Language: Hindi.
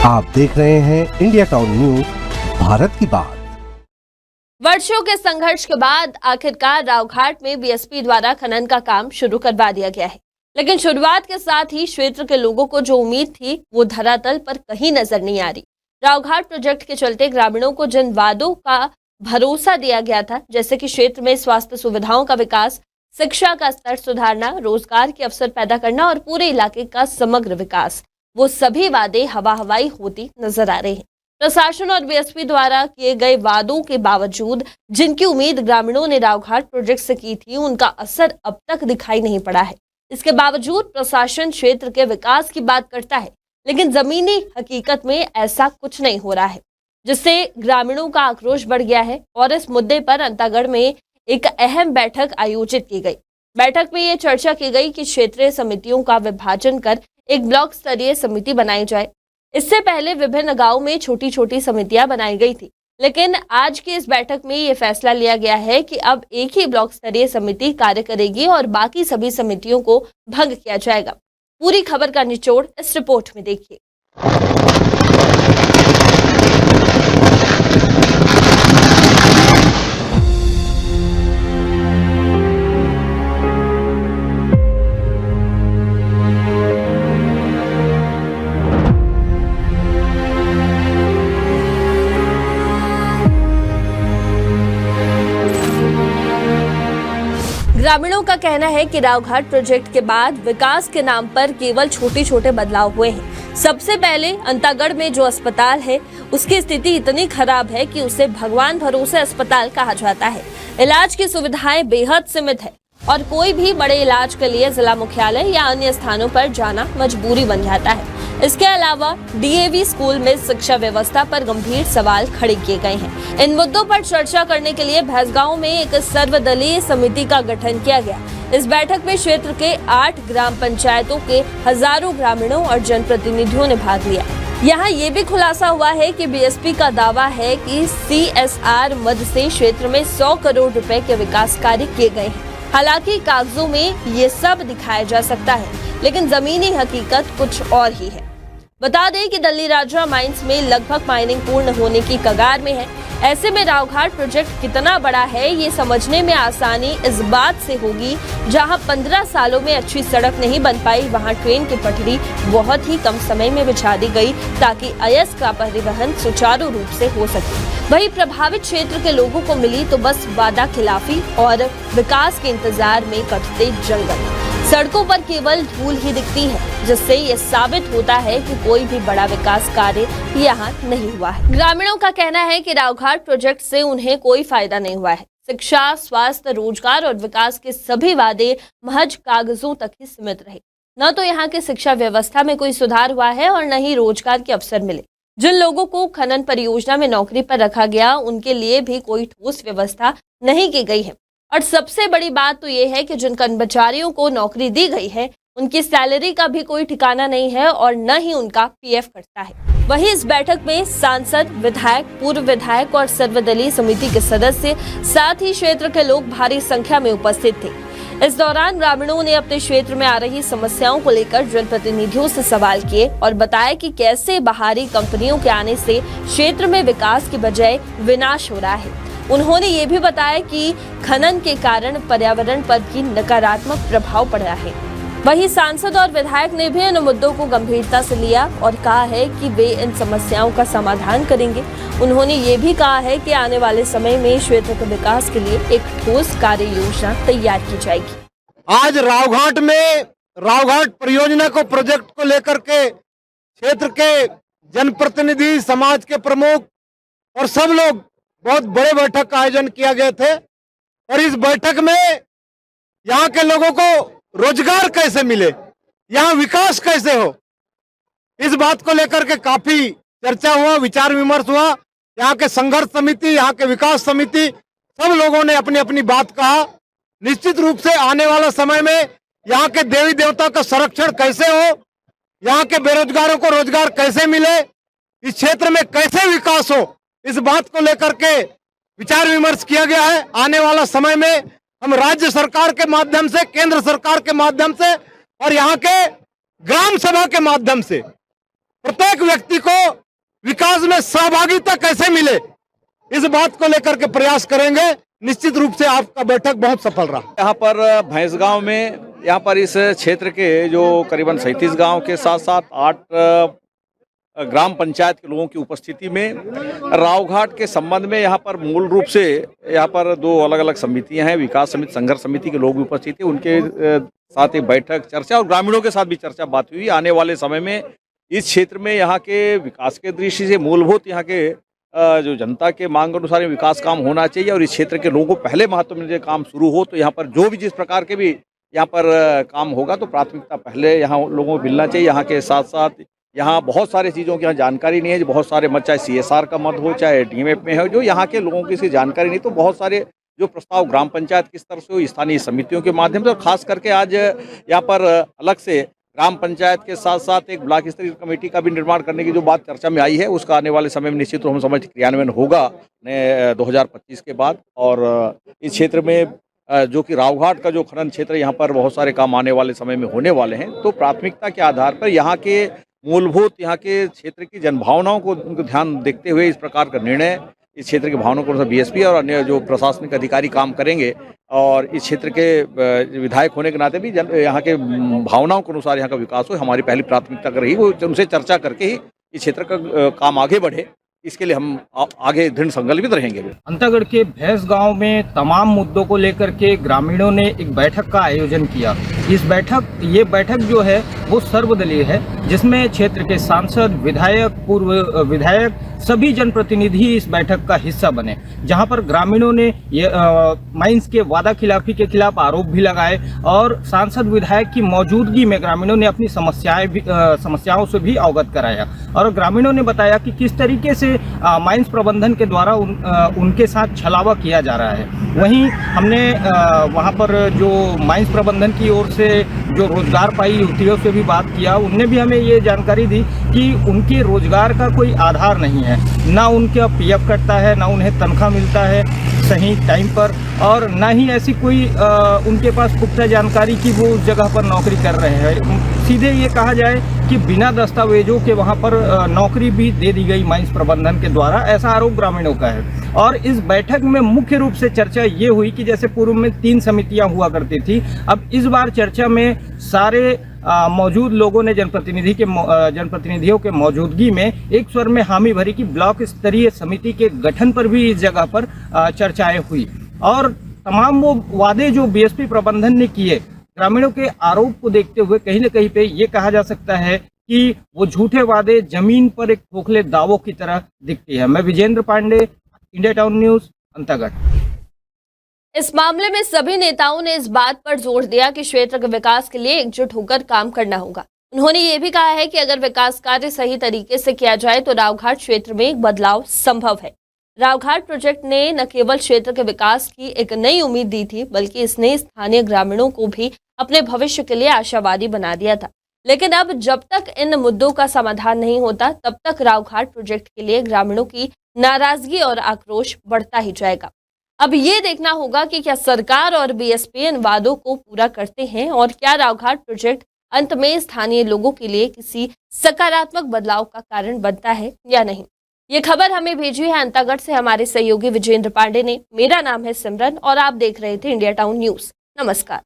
आप देख रहे हैं इंडिया टाउन न्यूज, भारत की बात। वर्षों के संघर्ष के बाद आखिरकार रावघाट में बीएसपी द्वारा खनन का काम शुरू करवा दिया गया है। लेकिन शुरुआत के साथ ही क्षेत्र के लोगों को जो उम्मीद थी वो धरातल पर कहीं नजर नहीं आ रही। रावघाट प्रोजेक्ट के चलते ग्रामीणों को जिन वादों का भरोसा दिया गया था, जैसे कि क्षेत्र में स्वास्थ्य सुविधाओं का विकास, शिक्षा का स्तर सुधारना, रोजगार के अवसर पैदा करना और पूरे इलाके का समग्र विकास, वो सभी वादे हवा हवाई होती नजर आ रहे हैं। प्रशासन और बीएसपी द्वारा किए गए वादों के बावजूद जिनकी उम्मीद ग्रामीणों ने रावघाट प्रोजेक्ट से की थी, उनका असर अब तक दिखाई नहीं पड़ा है। इसके बावजूद प्रशासन क्षेत्र के विकास की बात करता है, लेकिन जमीनी हकीकत में ऐसा कुछ नहीं हो रहा है, जिससे ग्रामीणों का आक्रोश बढ़ गया है। और इस मुद्दे पर अंतागढ़ में एक अहम बैठक आयोजित की गई। बैठक में ये चर्चा की गई कि क्षेत्रीय समितियों का विभाजन कर एक ब्लॉक स्तरीय समिति बनाई जाए। इससे पहले विभिन्न गांवों में छोटी छोटी समितियां बनाई गई थी, लेकिन आज की इस बैठक में ये फैसला लिया गया है कि अब एक ही ब्लॉक स्तरीय समिति कार्य करेगी और बाकी सभी समितियों को भंग किया जाएगा। पूरी खबर का निचोड़ इस रिपोर्ट में देखिए। ग्रामीणों का कहना है कि रावघाट प्रोजेक्ट के बाद विकास के नाम पर केवल छोटे छोटे बदलाव हुए हैं। सबसे पहले अंतागढ़ में जो अस्पताल है उसकी स्थिति इतनी खराब है कि उसे भगवान भरोसे अस्पताल कहा जाता है। इलाज की सुविधाएं बेहद सीमित है और कोई भी बड़े इलाज के लिए जिला मुख्यालय या अन्य स्थानों पर जाना मजबूरी बन जाता है। इसके अलावा डीएवी स्कूल में शिक्षा व्यवस्था पर गंभीर सवाल खड़े किए गए हैं। इन मुद्दों पर चर्चा करने के लिए भैंसगांव में एक सर्वदलीय समिति का गठन किया गया। इस बैठक में क्षेत्र के 8 ग्राम पंचायतों के हजारों ग्रामीणों और जनप्रतिनिधियों ने भाग लिया। यहाँ ये भी खुलासा हुआ है कि बीएसपी का दावा है कि CSR मद से क्षेत्र में 100 करोड़ रुपए के विकास कार्य किए गए हैं। हालांकि कागजों में ये सब दिखाया जा सकता है, लेकिन जमीनी हकीकत कुछ और ही है। बता दें कि दल्ली राजा माइंस में लगभग माइनिंग पूर्ण होने की कगार में है। ऐसे में रावघाट प्रोजेक्ट कितना बड़ा है ये समझने में आसानी इस बात से होगी, जहां 15 सालों में अच्छी सड़क नहीं बन पाई, वहां ट्रेन की पटरी बहुत ही कम समय में बिछा दी गई ताकि अयस्क का परिवहन सुचारू रूप से हो सके। वहीं प्रभावित क्षेत्र के लोगों को मिली तो बस वादा खिलाफी और विकास के इंतजार में कटते जंगल। सड़कों पर केवल धूल ही दिखती है, जिससे ये साबित होता है कि कोई भी बड़ा विकास कार्य यहाँ नहीं हुआ है। ग्रामीणों का कहना है कि रावघाट प्रोजेक्ट से उन्हें कोई फायदा नहीं हुआ है। शिक्षा, स्वास्थ्य, रोजगार और विकास के सभी वादे महज कागजों तक ही सीमित रहे। न तो यहाँ की शिक्षा व्यवस्था में कोई सुधार हुआ है और न ही रोजगार के अवसर मिले। जिन लोगों को खनन परियोजना में नौकरी पर रखा गया, उनके लिए भी कोई ठोस व्यवस्था नहीं की गई है। और सबसे बड़ी बात तो ये है कि जिन कर्मचारियों को नौकरी दी गई है, उनकी सैलरी का भी कोई ठिकाना नहीं है और न ही उनका पीएफ कटता है। वहीं इस बैठक में सांसद, विधायक, पूर्व विधायक और सर्वदलीय समिति के सदस्य, साथ ही क्षेत्र के लोग भारी संख्या में उपस्थित थे। इस दौरान ग्रामीणों ने अपने क्षेत्र में आ रही समस्याओं को लेकर जनप्रतिनिधियों से सवाल किए और बताया कि कैसे बाहरी कंपनियों के आने से क्षेत्र में विकास की बजाय विनाश हो रहा है। उन्होंने ये भी बताया कि खनन के कारण पर्यावरण पर भी नकारात्मक प्रभाव पड़ रहा है। वहीं सांसद और विधायक ने भी इन मुद्दों को गंभीरता से लिया और कहा है कि वे इन समस्याओं का समाधान करेंगे। उन्होंने ये भी कहा है कि आने वाले समय में क्षेत्र के विकास के लिए एक ठोस कार्य योजना तैयार की जाएगी। आज रावघाट में रावघाट परियोजना को प्रोजेक्ट को लेकर के क्षेत्र के जनप्रतिनिधि, समाज के प्रमुख और सब लोग बहुत बड़े बैठक का आयोजन किया गया थे। और इस बैठक में यहाँ के लोगों को रोजगार कैसे मिले, यहाँ विकास कैसे हो, इस बात को लेकर के काफी चर्चा हुआ, विचार विमर्श हुआ। यहाँ के संघर्ष समिति, यहाँ के विकास समिति, सब लोगों ने अपनी अपनी बात कहा। निश्चित रूप से आने वाला समय में यहाँ के देवी देवता का संरक्षण कैसे हो, यहाँ के बेरोजगारों को रोजगार कैसे मिले, इस क्षेत्र में कैसे विकास हो, इस बात को लेकर के विचार विमर्श किया गया है। आने वाला समय में हम राज्य सरकार के माध्यम से, केंद्र सरकार के माध्यम से और यहाँ के ग्राम सभा के माध्यम से प्रत्येक व्यक्ति को विकास में सहभागिता कैसे मिले, इस बात को लेकर के प्रयास करेंगे। निश्चित रूप से आपका बैठक बहुत सफल रहा। यहाँ पर भैंसगांव में, यहाँ पर इस क्षेत्र के जो करीबन 37 गांव के साथ साथ 8 ग्राम पंचायत के लोगों की उपस्थिति में रावघाट के संबंध में यहाँ पर मूल रूप से यहाँ पर 2 अलग अलग समितियां हैं। विकास समिति, संघर्ष समिति के लोग भी उपस्थित थे, उनके साथ एक बैठक, चर्चा और ग्रामीणों के साथ भी चर्चा बात हुई। आने वाले समय में इस क्षेत्र में यहाँ के विकास के दृष्टि से मूलभूत यहाँ के जो जनता के मांग अनुसार विकास काम होना चाहिए और इस क्षेत्र के लोगों को पहले महत्व में काम शुरू हो, तो यहाँ पर जो भी जिस प्रकार के भी यहाँ पर काम होगा तो प्राथमिकता पहले यहाँ लोगों को मिलना चाहिए। यहाँ के साथ साथ यहाँ बहुत सारे चीज़ों की यहाँ जानकारी नहीं है, बहुत सारे मत, चाहे CSR का मत हो, चाहे DMF में हो, जो यहाँ के लोगों की इसकी जानकारी नहीं, तो बहुत सारे जो प्रस्ताव ग्राम पंचायत की स्तर से हो, स्थानीय समितियों के माध्यम से, और खास करके आज यहाँ पर अलग से ग्राम पंचायत के साथ साथ एक ब्लॉक स्तरीय कमेटी का भी निर्माण करने की जो बात चर्चा में आई है, उसका आने वाले समय में निश्चित रूप से समझ क्रियान्वयन होगा 2025 के बाद। और इस क्षेत्र में जो कि रावघाट का जो खनन क्षेत्र, यहाँ पर बहुत सारे काम आने वाले समय में होने वाले हैं, तो प्राथमिकता के आधार पर यहाँ के मूलभूत, यहाँ के क्षेत्र की जनभावनाओं को उनको ध्यान देखते हुए इस प्रकार का निर्णय, इस क्षेत्र की भावनाओं को BSP और अन्य जो प्रशासनिक अधिकारी काम करेंगे, और इस क्षेत्र के विधायक होने के नाते भी यहाँ के भावनाओं के अनुसार यहाँ का विकास हो, हमारी पहली प्राथमिकता रही। वो उनसे चर्चा करके ही इस क्षेत्र का काम आगे बढ़े, इसके लिए हम आगे दृढ़ संकल्पित रहेंगे। अंतागढ़ के भैंस गांव में तमाम मुद्दों को लेकर के ग्रामीणों ने एक बैठक का आयोजन किया। ये बैठक जो है वो सर्वदलीय है, जिसमें क्षेत्र के सांसद, विधायक, पूर्व विधायक, सभी जनप्रतिनिधि इस बैठक का हिस्सा बने, जहां पर ग्रामीणों ने माइंस के वादा खिलाफी के खिलाफ आरोप भी लगाए और सांसद, विधायक की मौजूदगी में ग्रामीणों ने अपनी समस्याओं से भी अवगत कराया। और ग्रामीणों ने बताया कि किस तरीके से माइंस प्रबंधन के द्वारा उनके साथ छलावा किया जा रहा है। वहीं हमने वहां पर जो माइंस प्रबंधन की ओर से जो रोजगार पाई युवतियों से भी बात किया, उनने भी हमें ये जानकारी दी कि उनके रोजगार का कोई आधार नहीं है, ना उनका PF कटता है, ना उन्हें तनख्वाह मिलता है सही टाइम पर, और ना ही ऐसी कोई उनके पास पुख्ता जानकारी कि वो उस जगह पर नौकरी कर रहे हैं। सीधे ये कहा जाए कि बिना दस्तावेजों के वहाँ पर नौकरी भी दे दी गई माइंस प्रबंधन के द्वारा, ऐसा आरोप ग्रामीणों का है। और इस बैठक में मुख्य रूप से चर्चा ये हुई कि जैसे पूर्व में 3 समितियां हुआ करती थी, अब इस बार चर्चा में सारे मौजूद लोगों ने जनप्रतिनिधियों के मौजूदगी में एक स्वर में हामी भरी कि ब्लॉक स्तरीय समिति के गठन पर भी इस जगह पर चर्चाएं हुई। और तमाम वो वादे जो BSP प्रबंधन ने किए, ग्रामीणों के आरोप को देखते हुए कहीं न कहीं पे ये कहा जा सकता है कि वो झूठे वादे जमीन पर एक खोखले दावों की तरह दिखती है। मैं Vijendra Pandey, India town news, Antagarh. इस मामले में सभी नेताओं ने इस बात पर जोर दिया कि क्षेत्र के विकास के लिए एकजुट होकर काम करना होगा। उन्होंने ये भी कहा है कि अगर विकास कार्य सही तरीके से किया जाए तो रावघाट क्षेत्र में एक बदलाव संभव है। रावघाट प्रोजेक्ट ने न केवल क्षेत्र के विकास की एक नई उम्मीद दी थी, बल्कि इसने स्थानीय ग्रामीणों को भी अपने भविष्य के लिए आशावादी बना दिया था। लेकिन अब जब तक इन मुद्दों का समाधान नहीं होता, तब तक रावघाट प्रोजेक्ट के लिए ग्रामीणों की नाराजगी और आक्रोश बढ़ता ही जाएगा। अब ये देखना होगा कि क्या सरकार और BSP इन वादों को पूरा करते हैं और क्या रावघाट प्रोजेक्ट अंत में स्थानीय लोगों के लिए किसी सकारात्मक बदलाव का कारण बनता है या नहीं। ये खबर हमें भेजी है अंतागढ़ से हमारे सहयोगी विजेंद्र पांडे ने। मेरा नाम है सिमरन और आप देख रहे थे इंडिया टाउन न्यूज। नमस्कार।